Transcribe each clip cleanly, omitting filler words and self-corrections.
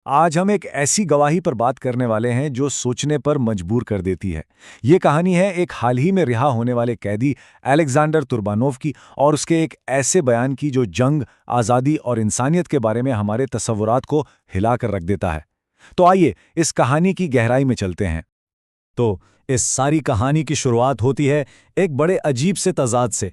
آج ہم ایک ایسی گواہی پر بات کرنے والے ہیں جو سوچنے پر مجبور کر دیتی ہے۔ یہ کہانی ہے ایک حال ہی میں رہا ہونے والے قیدی الیگزینڈر تربانوف کی اور اس کے ایک ایسے بیان کی جو جنگ، آزادی اور انسانیت کے بارے میں ہمارے تصورات کو ہلا کر رکھ دیتا ہے۔ تو آئیے اس کہانی کی گہرائی میں چلتے ہیں۔ تو اس ساری کہانی کی شروعات ہوتی ہے ایک بڑے عجیب سے تضاد سے،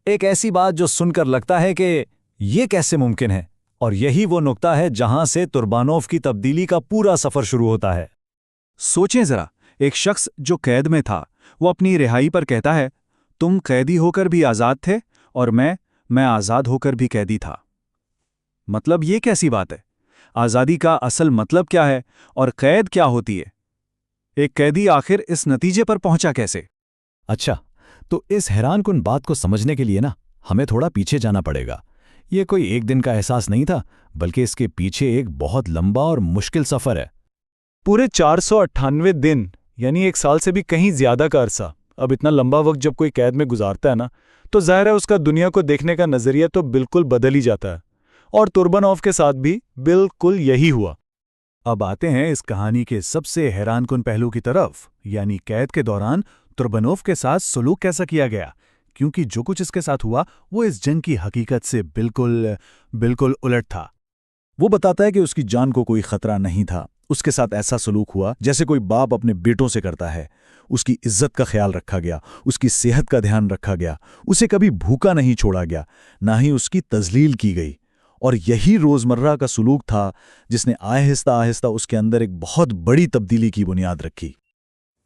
ایک ایسی بات جو سن کر لگتا ہے کہ یہ کیسے ممکن ہے، اور یہی وہ نقطہ ہے جہاں سے تربانوف کی تبدیلی کا پورا سفر شروع ہوتا ہے۔ سوچیں ذرا، ایک شخص جو قید میں تھا وہ اپنی رہائی پر کہتا ہے، تم قیدی ہو کر بھی آزاد تھے اور میں آزاد ہو کر بھی قیدی تھا۔ مطلب یہ کیسی بات ہے؟ آزادی کا اصل مطلب کیا ہے اور قید کیا ہوتی ہے؟ ایک قیدی آخر اس نتیجے پر پہنچا کیسے؟ اچھا، تو اس حیران کن بات کو سمجھنے کے لیے ہمیں تھوڑا پیچھے جانا پڑے گا۔ یہ کوئی ایک دن کا احساس نہیں تھا، بلکہ اس کے پیچھے ایک بہت لمبا اور مشکل سفر ہے۔ پورے 498 دن، یعنی ایک سال سے بھی کہیں زیادہ کا عرصہ۔ اب اتنا لمبا وقت جب کوئی قید میں گزارتا ہے تو ظاہر ہے اس کا دنیا کو دیکھنے کا نظریہ تو بالکل بدل ہی جاتا ہے، اور تربانوف کے ساتھ بھی بالکل یہی ہوا۔ اب آتے ہیں اس کہانی کے سب سے حیران کن پہلو کی طرف، یعنی قید کے دوران تربانوف کے ساتھ سلوک کیسا کیا گیا، کیونکہ جو کچھ اس کے ساتھ ہوا وہ اس جنگ کی حقیقت سے بالکل الٹ تھا۔ وہ بتاتا ہے کہ اس کی جان کو کوئی خطرہ نہیں تھا، اس کے ساتھ ایسا سلوک ہوا جیسے کوئی باپ اپنے بیٹوں سے کرتا ہے۔ اس کی عزت کا خیال رکھا گیا، اس کی صحت کا دھیان رکھا گیا، اسے کبھی بھوکا نہیں چھوڑا گیا، نہ ہی اس کی تذلیل کی گئی۔ اور یہی روزمرہ کا سلوک تھا جس نے آہستہ آہستہ اس کے اندر ایک بہت بڑی تبدیلی کی بنیاد رکھی۔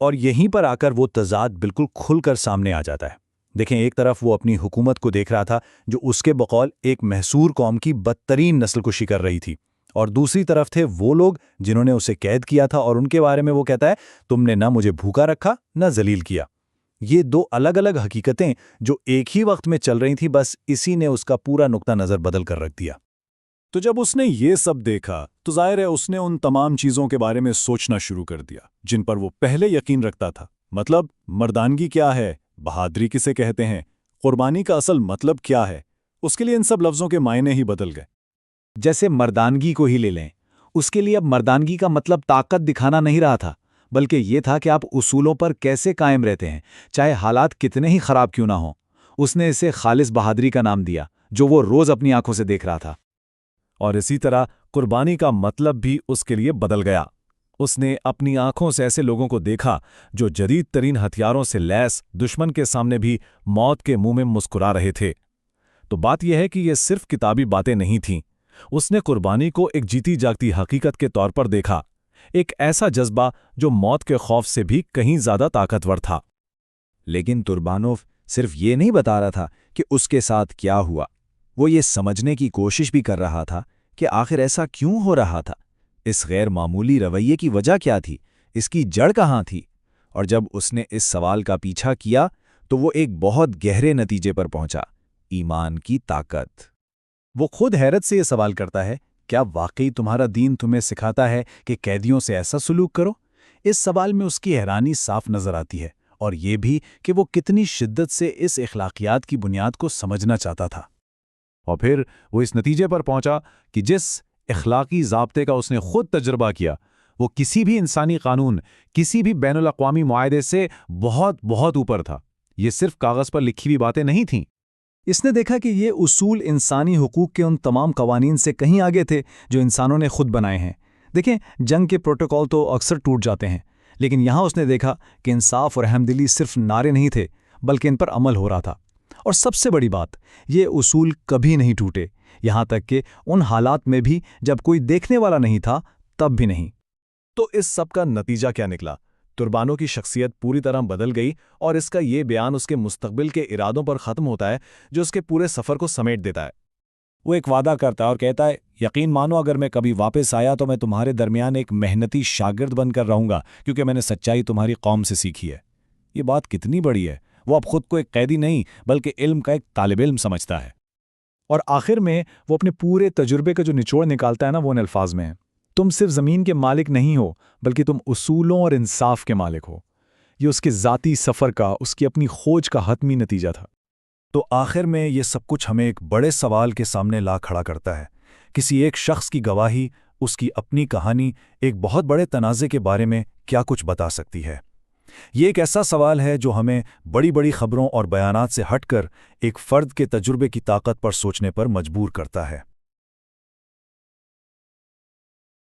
اور یہیں پر آ کر وہ تضاد بالکل کھل کر سامنے آ جاتا ہے۔ دیکھیں، ایک طرف وہ اپنی حکومت کو دیکھ رہا تھا جو اس کے بقول ایک محصور قوم کی بدترین نسل کشی کر رہی تھی، اور دوسری طرف تھے وہ لوگ جنہوں نے اسے قید کیا تھا، اور ان کے بارے میں وہ کہتا ہے، تم نے نہ مجھے بھوکا رکھا نہ ذلیل کیا۔ یہ دو الگ الگ حقیقتیں جو ایک ہی وقت میں چل رہی تھیں، بس اسی نے اس کا پورا نقطہ نظر بدل کر رکھ دیا۔ تو جب اس نے یہ سب دیکھا تو ظاہر ہے اس نے ان تمام چیزوں کے بارے میں سوچنا شروع کر دیا جن پر وہ پہلے یقین رکھتا تھا۔ مطلب، مردانگی کیا ہے، بہادری کسے کہتے ہیں، قربانی کا اصل مطلب کیا ہے، اس کے لیے ان سب لفظوں کے معنی ہی بدل گئے۔ جیسے مردانگی کو ہی لے لیں، اس کے لیے اب مردانگی کا مطلب طاقت دکھانا نہیں رہا تھا، بلکہ یہ تھا کہ آپ اصولوں پر کیسے قائم رہتے ہیں، چاہے حالات کتنے ہی خراب کیوں نہ ہوں۔ اس نے اسے خالص بہادری کا نام دیا، جو وہ روز اپنی آنکھوں سے دیکھ رہا تھا۔ اور اسی طرح قربانی کا مطلب بھی اس کے لیے بدل گیا۔ اس نے اپنی آنکھوں سے ایسے لوگوں کو دیکھا جو جدید ترین ہتھیاروں سے لیس دشمن کے سامنے بھی موت کے منہ میں مسکرا رہے تھے۔ تو بات یہ ہے کہ یہ صرف کتابی باتیں نہیں تھیں، اس نے قربانی کو ایک جیتی جاگتی حقیقت کے طور پر دیکھا، ایک ایسا جذبہ جو موت کے خوف سے بھی کہیں زیادہ طاقتور تھا۔ لیکن تربانوف صرف یہ نہیں بتا رہا تھا کہ اس کے ساتھ کیا ہوا، وہ یہ سمجھنے کی کوشش بھی کر رہا تھا کہ آخر ایسا کیوں ہو رہا تھا، اس غیر معمولی رویے کی وجہ کیا تھی، اس کی جڑ کہاں تھی۔ اور جب اس نے اس سوال کا پیچھا کیا تو وہ ایک بہت گہرے نتیجے پر پہنچا: ایمان کی طاقت۔ وہ خود حیرت سے یہ سوال کرتا ہے، کیا واقعی تمہارا دین تمہیں سکھاتا ہے کہ قیدیوں سے ایسا سلوک کرو؟ اس سوال میں اس کی حیرانی صاف نظر آتی ہے، اور یہ بھی کہ وہ کتنی شدت سے اس اخلاقیات کی بنیاد کو سمجھنا چاہتا تھا۔ اور پھر وہ اس نتیجے پر پہنچا کہ جس اخلاقی ضابطے کا اس نے خود تجربہ کیا، وہ کسی بھی انسانی قانون، کسی بھی بین الاقوامی معاہدے سے بہت بہت اوپر تھا۔ یہ صرف کاغذ پر لکھی ہوئی باتیں نہیں تھیں۔ اس نے دیکھا کہ یہ اصول انسانی حقوق کے ان تمام قوانین سے کہیں آگے تھے جو انسانوں نے خود بنائے ہیں۔ دیکھیں، جنگ کے پروٹوکول تو اکثر ٹوٹ جاتے ہیں، لیکن یہاں اس نے دیکھا کہ انصاف اور رحمدلی صرف نعرے نہیں تھے، بلکہ ان پر عمل ہو رہا تھا۔ اور سب سے بڑی بات، یہ اصول کبھی نہیں ٹوٹے، یہاں تک کہ ان حالات میں بھی جب کوئی دیکھنے والا نہیں تھا، تب بھی نہیں۔ تو اس سب کا نتیجہ کیا نکلا؟ تربانو کی شخصیت پوری طرح بدل گئی، اور اس کا یہ بیان اس کے مستقبل کے ارادوں پر ختم ہوتا ہے جو اس کے پورے سفر کو سمیٹ دیتا ہے۔ وہ ایک وعدہ کرتا ہے اور کہتا ہے، یقین مانو اگر میں کبھی واپس آیا تو میں تمہارے درمیان ایک محنتی شاگرد بن کر رہوں گا، کیونکہ میں نے سچائی تمہاری قوم سے سیکھی ہے۔ یہ بات کتنی بڑی ہے! وہ اب خود کو ایک قیدی نہیں بلکہ علم کا ایک طالب علم سمجھتا ہے۔ اور آخر میں وہ اپنے پورے تجربے کا جو نچوڑ نکالتا ہے وہ ان الفاظ میں ہے: تم صرف زمین کے مالک نہیں ہو، بلکہ تم اصولوں اور انصاف کے مالک ہو۔ یہ اس کے ذاتی سفر کا، اس کی اپنی کھوج کا حتمی نتیجہ تھا۔ تو آخر میں یہ سب کچھ ہمیں ایک بڑے سوال کے سامنے لا کھڑا کرتا ہے۔ کسی ایک شخص کی گواہی اس کی اپنی کہانی ایک بہت بڑے تنازع کے بارے میں کیا کچھ بتا سکتی ہے؟ یہ ایک ایسا سوال ہے جو ہمیں بڑی بڑی خبروں اور بیانات سے ہٹ کر ایک فرد کے تجربے کی طاقت پر سوچنے پر مجبور کرتا ہے۔